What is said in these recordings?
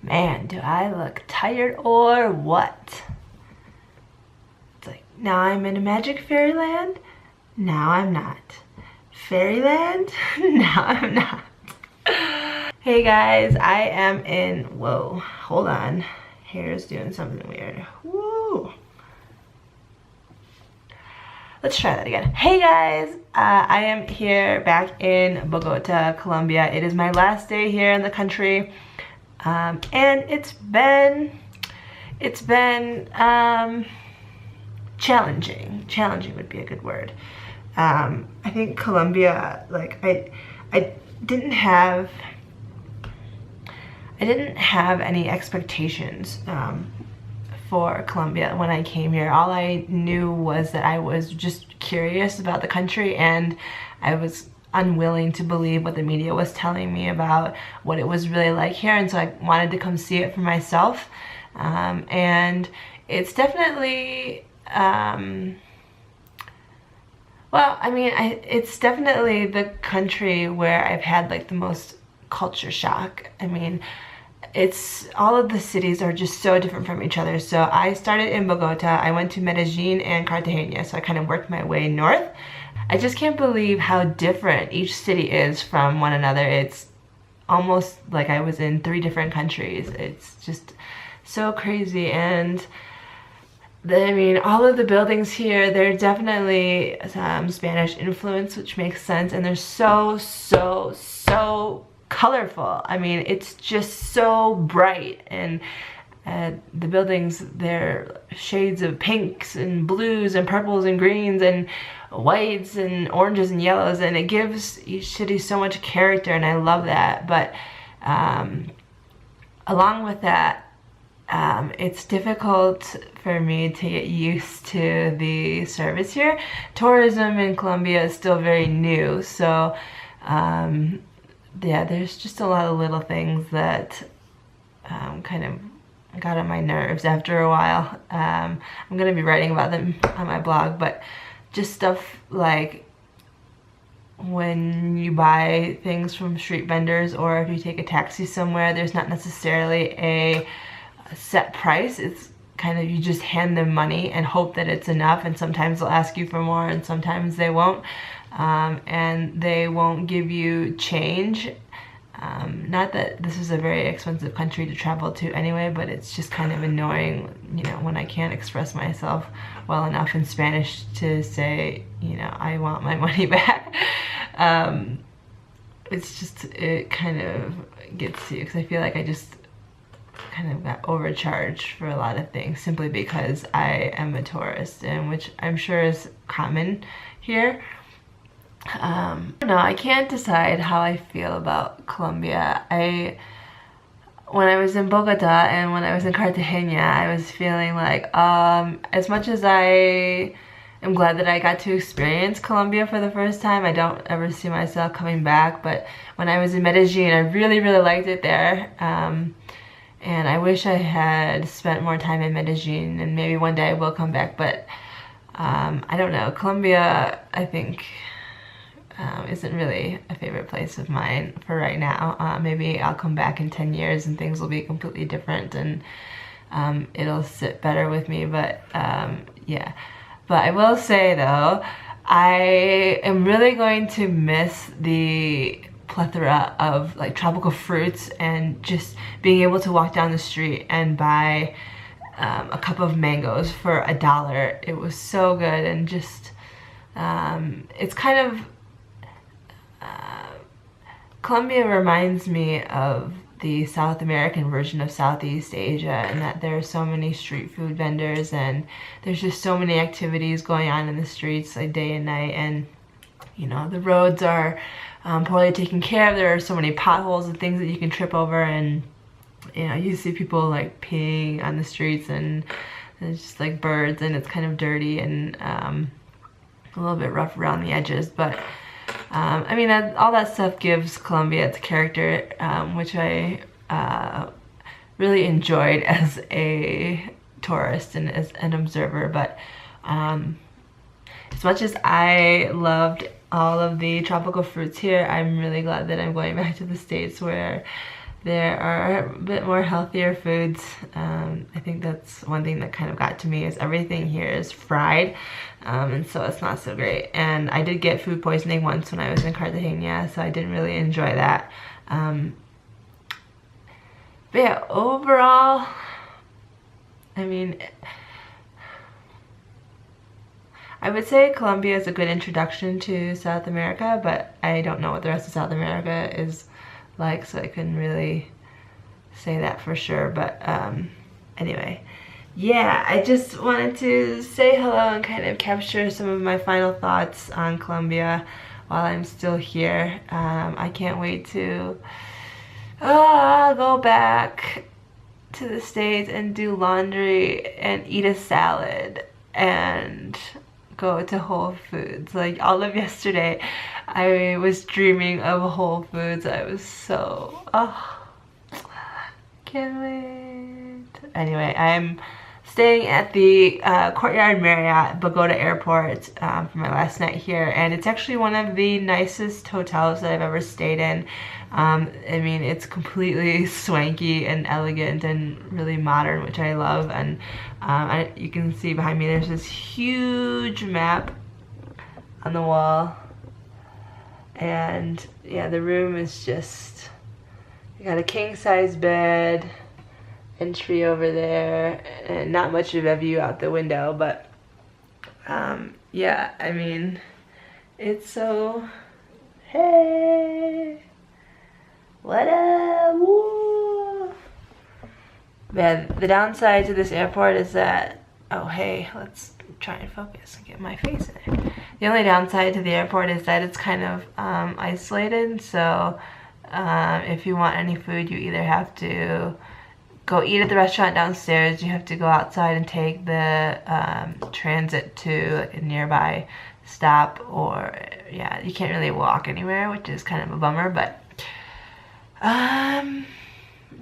Man, do I look tired or what? It's like, now I'm in a magic fairyland, now I'm not. Fairyland, now I'm not. Hey guys, I am in, whoa, hold on. Hair's doing something weird. Woo. Let's try that again. Hey guys, I am here back in Bogota, Colombia. It is my last day here in the country. And it's been challenging. Challenging would be a good word. I think Colombia, like I didn't have any expectations for Colombia when I came here. All I knew was that I was just curious about the country, and I was unwilling to believe what the media was telling me about what it was really like here, and so I wanted to come see it for myself. And it's definitely well, I mean, it's definitely the country where I've had like the most culture shock. I mean, it's all of the cities are just so different from each other. So I started in Bogota, I went to Medellin and Cartagena, so I kind of worked my way north. I just can't believe how different each city is from one another. It's almost like I was in 3 different countries. It's just so crazy. And I mean, all of the buildings here, they're definitely Spanish influence, which makes sense, and they're so colorful. I mean, it's just so bright, and the buildings, they're shades of pinks and blues and purples and greens and whites and oranges and yellows, and it gives each city so much character, and I love that. But along with that, it's difficult for me to get used to the service here. Tourism in Colombia is still very new, so yeah, there's just a lot of little things that kind of got on my nerves after a while. I'm gonna be writing about them on my blog, but just stuff like when you buy things from street vendors, or if you take a taxi somewhere, there's not necessarily a set price. It's kind of, you just hand them money and hope that it's enough, and sometimes they'll ask you for more and sometimes they won't. And they won't give you change. Not that this is a very expensive country to travel to anyway, but it's just kind of annoying, you know, when I can't express myself well enough in Spanish to say, you know, I want my money back. It's just, it kind of gets to you, because I feel like I just kind of got overcharged for a lot of things simply because I am a tourist, and which I'm sure is common here. No, I can't decide how I feel about Colombia. When I was in Bogota and when I was in Cartagena, I was feeling like, as much as I am glad that I got to experience Colombia for the first time, I don't ever see myself coming back. But when I was in Medellin, I really liked it there. And I wish I had spent more time in Medellin, and maybe one day I will come back, but I don't know. Colombia, I think, isn't really a favorite place of mine for right now. Maybe I'll come back in 10 years and things will be completely different, and it'll sit better with me, but yeah. But I will say though, I am really going to miss the plethora of like tropical fruits, and just being able to walk down the street and buy a cup of mangoes for $1. It was so good, and just it's kind of Colombia reminds me of the South American version of Southeast Asia, and that there are so many street food vendors, and there's just so many activities going on in the streets like day and night, and you know, the roads are poorly taken care of. There are so many potholes and things that you can trip over, and you know, you see people like peeing on the streets, and there's just like birds, and it's kind of dirty and a little bit rough around the edges. But I mean, all that stuff gives Colombia its character, which I really enjoyed as a tourist and as an observer. But as much as I loved all of the tropical fruits here, I'm really glad that I'm going back to the States, where there are a bit more healthier foods. I think that's one thing that kind of got to me, is everything here is fried, and so it's not so great. And I did get food poisoning once when I was in Cartagena, so I didn't really enjoy that. But yeah, overall, I mean, I would say Colombia is a good introduction to South America, but I don't know what the rest of South America is like, so I couldn't really say that for sure. But anyway, yeah, I just wanted to say hello and kind of capture some of my final thoughts on Colombia while I'm still here. I can't wait to go back to the States and do laundry and eat a salad and go to Whole Foods. Like, all of yesterday I was dreaming of Whole Foods. I was so, can't wait. Anyway, I'm staying at the Courtyard Marriott Bogota Airport for my last night here, and it's actually one of the nicest hotels that I've ever stayed in. I mean, it's completely swanky and elegant and really modern, which I love. And you can see behind me there's this huge map on the wall, and yeah, the room is just, you got a king-size bed, entry over there, and not much of a view out the window, but yeah, I mean, it's so, hey, what up, woo. Man, the downside to this airport is that, oh hey, let's try and focus and get my face in it. The only downside to the airport is that it's kind of isolated, so if you want any food, you either have to go eat at the restaurant downstairs, you have to go outside and take the transit to like a nearby stop, or yeah, you can't really walk anywhere, which is kind of a bummer. But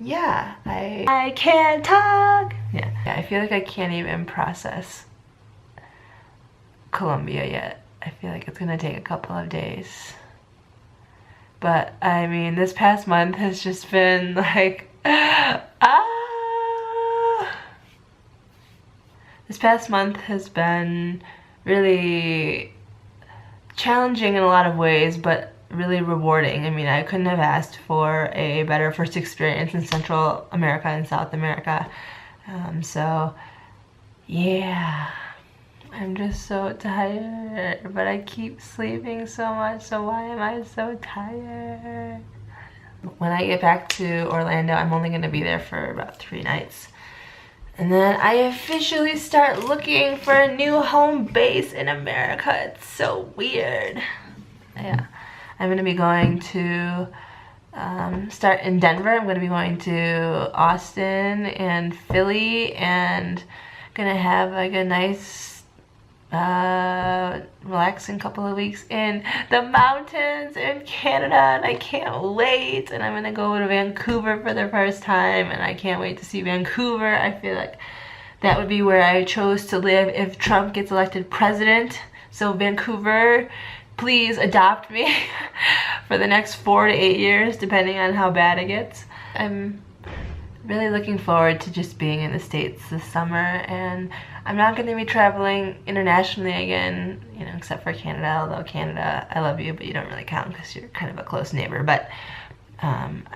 yeah, I can't talk. Yeah, I feel like I can't even process Colombia yet. I feel like it's gonna take a couple of days. But I mean, this past month has just been like, this past month has been really challenging in a lot of ways, but really rewarding. I mean, I couldn't have asked for a better first experience in Central America and South America. So yeah, I'm just so tired, but I keep sleeping so much, so why am I so tired? When I get back to Orlando, I'm only gonna be there for about 3 nights. And then I officially start looking for a new home base in America. It's so weird. Yeah, I'm gonna be going to start in Denver. I'm gonna be going to Austin and Philly, and gonna have like a nice relaxing couple of weeks in the mountains in Canada, and I can't wait. And I'm gonna go to Vancouver for the first time, and I can't wait to see Vancouver. I feel like that would be where I chose to live if Trump gets elected president. So Vancouver, please adopt me for the next 4 to 8 years, depending on how bad it gets. I'm really looking forward to just being in the States this summer, and I'm not going to be traveling internationally again, you know, except for Canada, although Canada, I love you, but you don't really count because you're kind of a close neighbor. But I'm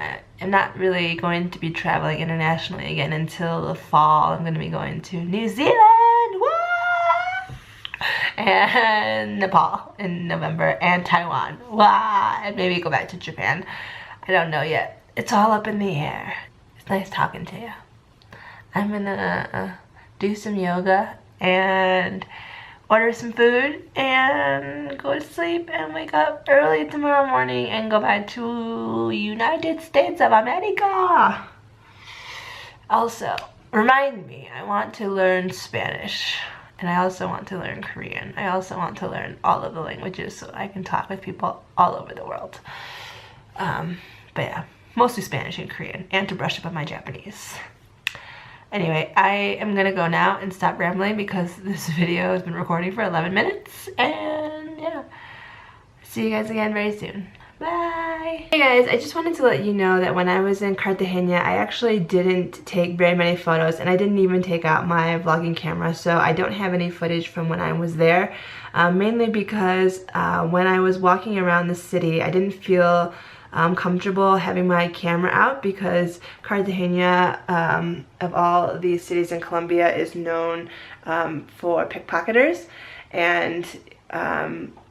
not really going to be traveling internationally again until the fall. I'm going to be going to New Zealand, woo! And Nepal in November, and Taiwan, wow! And maybe go back to Japan. I don't know yet. It's all up in the air. It's nice talking to you. I'm gonna do some yoga and order some food and go to sleep and wake up early tomorrow morning and go back to United States of America. Also, remind me, I want to learn Spanish, and I also want to learn Korean. I also want to learn all of the languages so I can talk with people all over the world. But yeah, mostly Spanish and Korean, and to brush up on my Japanese. Anyway, I am gonna go now and stop rambling because this video has been recording for 11 minutes, and yeah, see you guys again very soon. Bye! Hey guys, I just wanted to let you know that when I was in Cartagena, I actually didn't take very many photos, and I didn't even take out my vlogging camera, so I don't have any footage from when I was there, mainly because when I was walking around the city, I didn't feel comfortable having my camera out because Cartagena, of all these cities in Colombia, is known for pickpocketers, and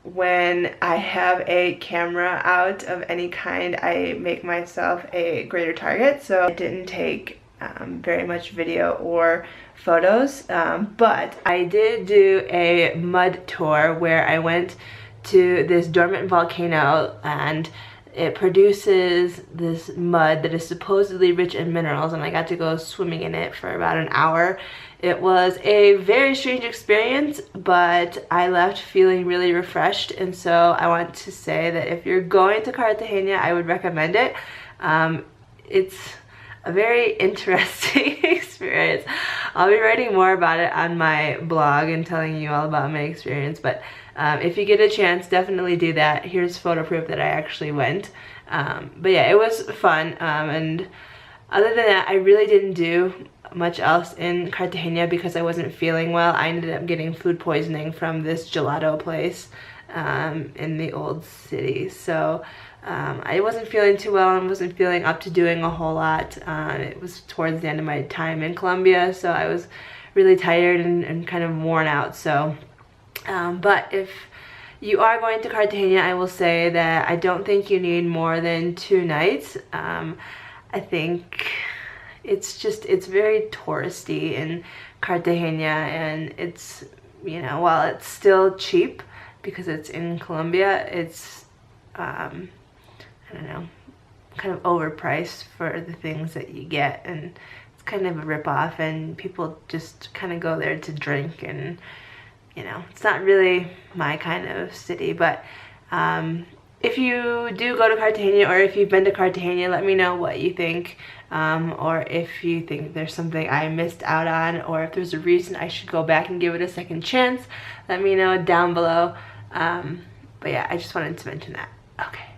when I have a camera out of any kind, I make myself a greater target. So I didn't take very much video or photos, but I did do a mud tour where I went to this dormant volcano, and it produces this mud that is supposedly rich in minerals, and I got to go swimming in it for about an hour. It was a very strange experience, but I left feeling really refreshed, and so I want to say that if you're going to Cartagena, I would recommend it. It's a very interesting experience. I'll be writing more about it on my blog and telling you all about my experience, but if you get a chance, definitely do that. Here's photo proof that I actually went. But yeah, it was fun, and other than that, I really didn't do much else in Cartagena because I wasn't feeling well. I ended up getting food poisoning from this gelato place in the old city, so I wasn't feeling too well and wasn't feeling up to doing a whole lot. It was towards the end of my time in Colombia, so I was really tired and kind of worn out. So but if you are going to Cartagena, I will say that I don't think you need more than 2 nights. I think it's very touristy in Cartagena, and it's, you know, while it's still cheap because it's in Colombia, it's I don't know, kind of overpriced for the things that you get, and it's kind of a ripoff, and people just kind of go there to drink, and you know, it's not really my kind of city. But if you do go to Cartagena, or if you've been to Cartagena, let me know what you think, or if you think there's something I missed out on, or if there's a reason I should go back and give it a second chance. Let me know down below. But yeah, I just wanted to mention that. Okay.